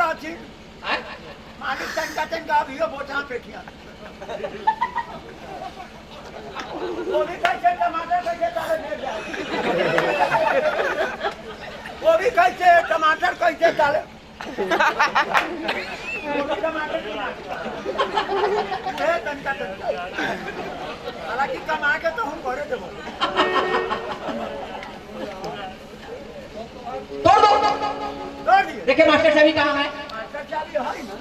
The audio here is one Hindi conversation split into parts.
अच्छी मालिक तनका भी हो बोचा पेटिया वो भी कैसे टमाटर कैसे ताले भेज जाए वो भी कैसे टमाटर कैसे ताले वो भी टमाटर तनका हालांकि कमा के तो हम भरे देवो तोड़ दिए। देखिए मास्टर चाबी कहाँ है? मास्टर चाबी है ना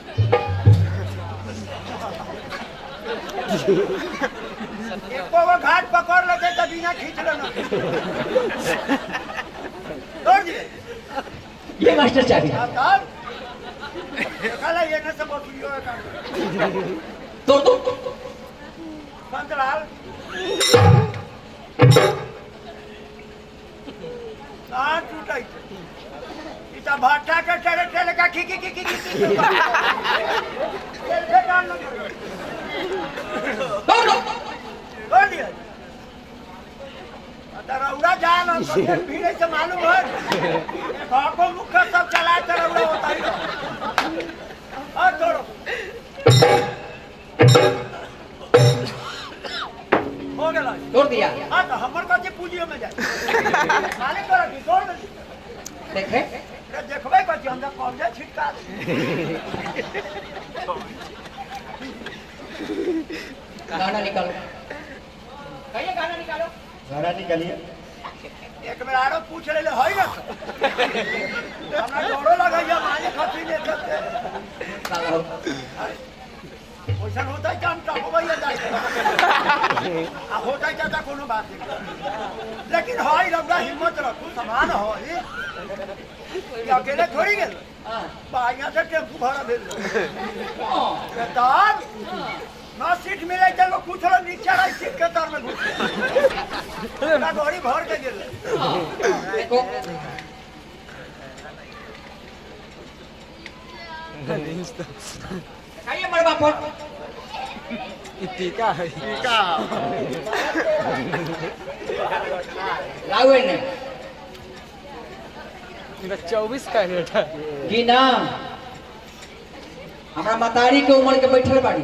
एक वो घाट पकड़ लेते तो बिना खींच लेना तोड़ दिए। ये मास्टर चाबी देखा ये ना सब बोलियो का तोड़ दो संतलाल कहाँ टूटा इतना भट्टा के चले चले का खी तोड़ दिया। तरौरा जान भीड़ से मालूम है को मुख्य सब चलाए तरौरा होता ही और तोड़ो हो गया तोड़ दिया। हाँ तो हमारे कच्चे पूंजियों में जाए मालिक तोड़ा की तोड़ दे देखे देखबे कच्चे हम कौन जाए छिटका गाना निकालो कहिए गाना निकालो गाना निकालिए एक बेर आरो पूछ ले है ना हमरा डरो लगैया मालिक खती ले सकते ओइसा होता है काम टपबैया जाए आ होता है ज्यादा कोनो बात नहीं लेकिन हाय रब्बा हिम्मत रखो समान हो ये अकेले थोड़ी गेल बाइया से टेम्पू भाड़ा भेल तब ना सीट मिले चलो कुछ लोग नीचे रही सीट के तर में घुस गाड़ी भर के गेल देखो आइए मरबा पर टीका है टीका लावे ने 24 का रेट है कि ना हमरा मतारी के उम्र के बैठल बाड़ी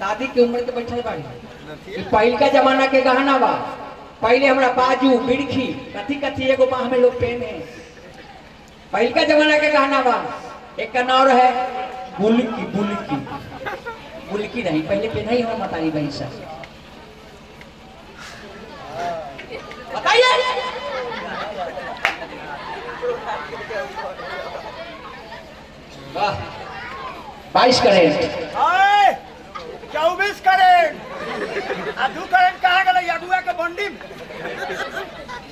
दादी के उम्र के बैठल बाड़ी पहल का जमाना के गहना बा पहले हमरा बाजू बिरखी कथी कथी एगो बाह में लोग पहने पहल का जमाना के गहना बा एक का नाम है बुलकी बुलकी बुलकी नहीं पहले पहना ही हमारा मतारी बहन सा बताइए वाह 22 करेंट 24 करेंट आधू करेंट कहाँ गए अगुआ के बंडी में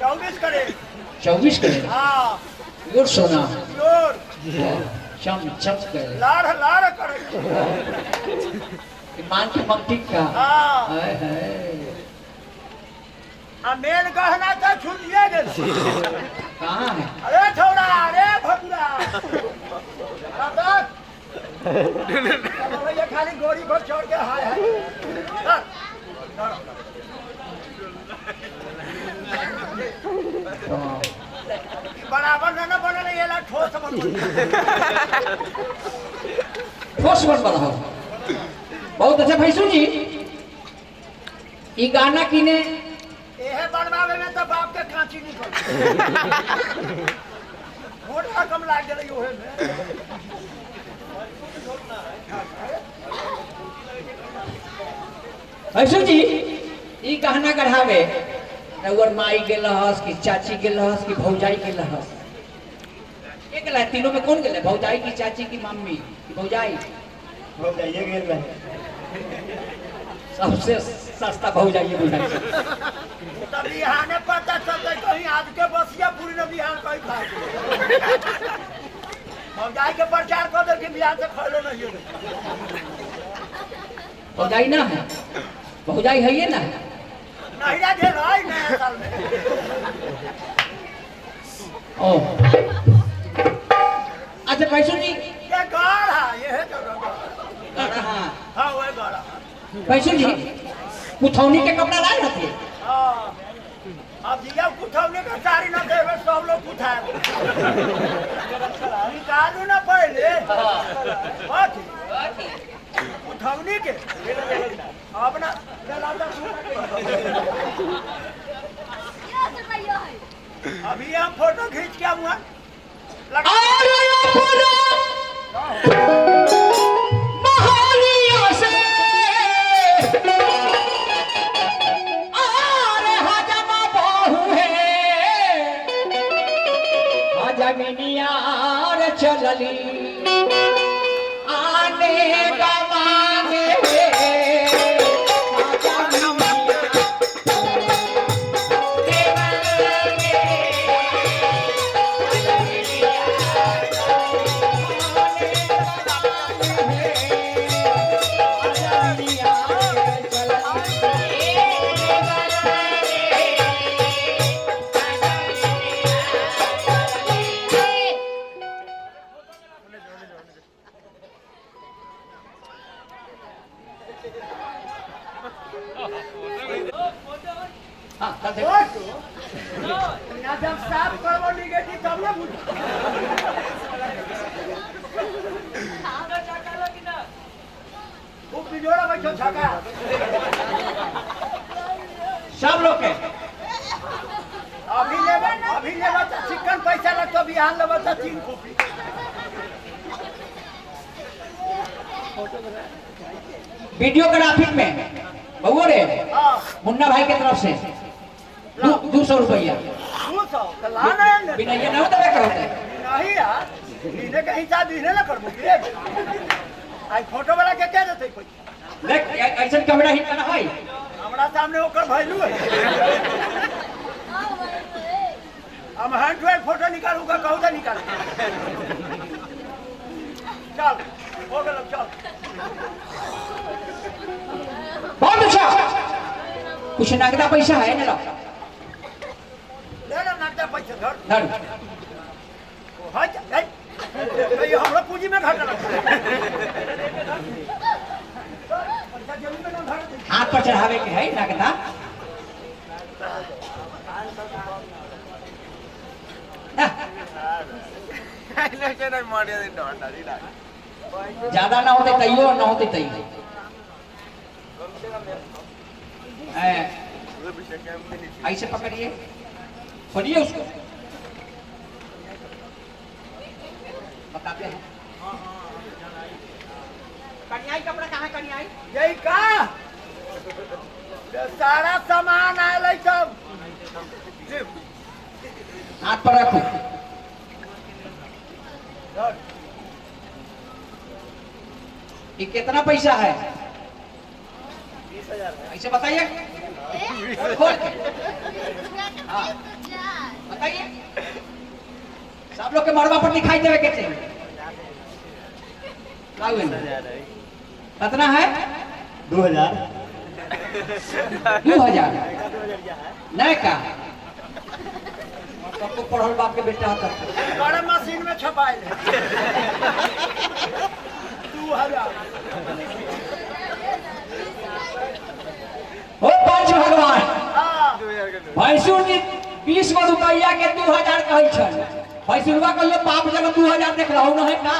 24 करेंट 24 करेंट हाँ योर सोना योर चम चम करे लाड़ करे मान की मक्टी का हाँ हाय हाय आ मेल गहना तो छुटिए गेल कहाँ है अरे छोड़ा अरे भगुरा भैया खाली गोरी पर छोड़ के हाय हाय बराबर न बनल ये ला ठोस बन ठोस बन रहा बहुत अच्छा भाई सुनी ये गाना किने एहे बनवावे में तो बाप के कांची निकल वोट कम लाग गेलै ओहे में भाई जी ये गहना गढ़ावे रउर माई गेल हस कि चाची गेल हस कि भौजाई गेल हस एक ला तीनों में कौन गेल भौजाई की चाची की मम्मी की भौजाई भौजाइए गेल रहे सबसे सस्ता भौजाई बुझाई तब बिहाने पता चलते कहीं आज के बसिया पूरी न बिहान कहीं खा भौजाई के प्रचार कर दे कि बिहान से खैलो नहीं हो भौजाई ना है भौजाई है ये ना नहीं ना दे रहा नया साल में ओ अच्छा पैसों जी ये गाढ़ा ये है जगह हाँ वो गाढ़ा पैसों जी कुथौनी के कपड़ा लाए रहते हाँ अब जिया कुथौनी का साड़ी न देवे सब लोग कुथाए निकालू ना पहले रे बात उठवनी के अपना दलाता अभी हम फोटो खींच के आऊंगा चलली आने गवाने जब साफ करवो निगेटिव तब ना बुझ खूब बिजोड़ा बैठो छका सब लोग के अभी लेबा तो चिकन पैसा लगतो बिहान लेबा तो 3 कॉपी वीडियोग्राफी में बउआ रे मुन्ना भाई के तरफ से 200 रुपया 200 तो लाना है बिना ये ना होता है क्या होता है नहीं यार इने के हिसाब इने ना करबो के आई फोटो वाला के क्या देते कोई देख ऐसा कैमरा हिट करना भाई हमरा सामने ओकर भइलू है हम हैंड टू हैंड फोटो निकालूंगा कहू तो निकाल चल हो गया चल बहुत अच्छा कुछ नगदा पैसा है ना ले ना नगदा पैसा धर धर हां ये हमरा पूंजी में घाटा लगता है पैसा जमीन में ना धर हाथ पर चढ़ावे के है नगदा ज्यादा ना होते तैयो ना होते तैयो ऐसे पकड़िए पढ़िए उसको बताते हैं कन्याई कपड़ा कहाँ कन्याई यही का सारा सामान आयल है सब हाथ पर रखो ये कितना पैसा है 20,000 ऐसे बताइए खोल के बताइए सब लोग के मरवा पर दिखाई देवे के चाहिए कितना है 2000 नहीं का सबको पढ़ल बाप के बेटा होता बड़ा मशीन में छपाए 2000 हो पंच भगवान भैंसुर जी 20 गो रुपया के 2000 कहै छै भैंसुरवा कहियो बाप जगह 2000 देख रहो न है का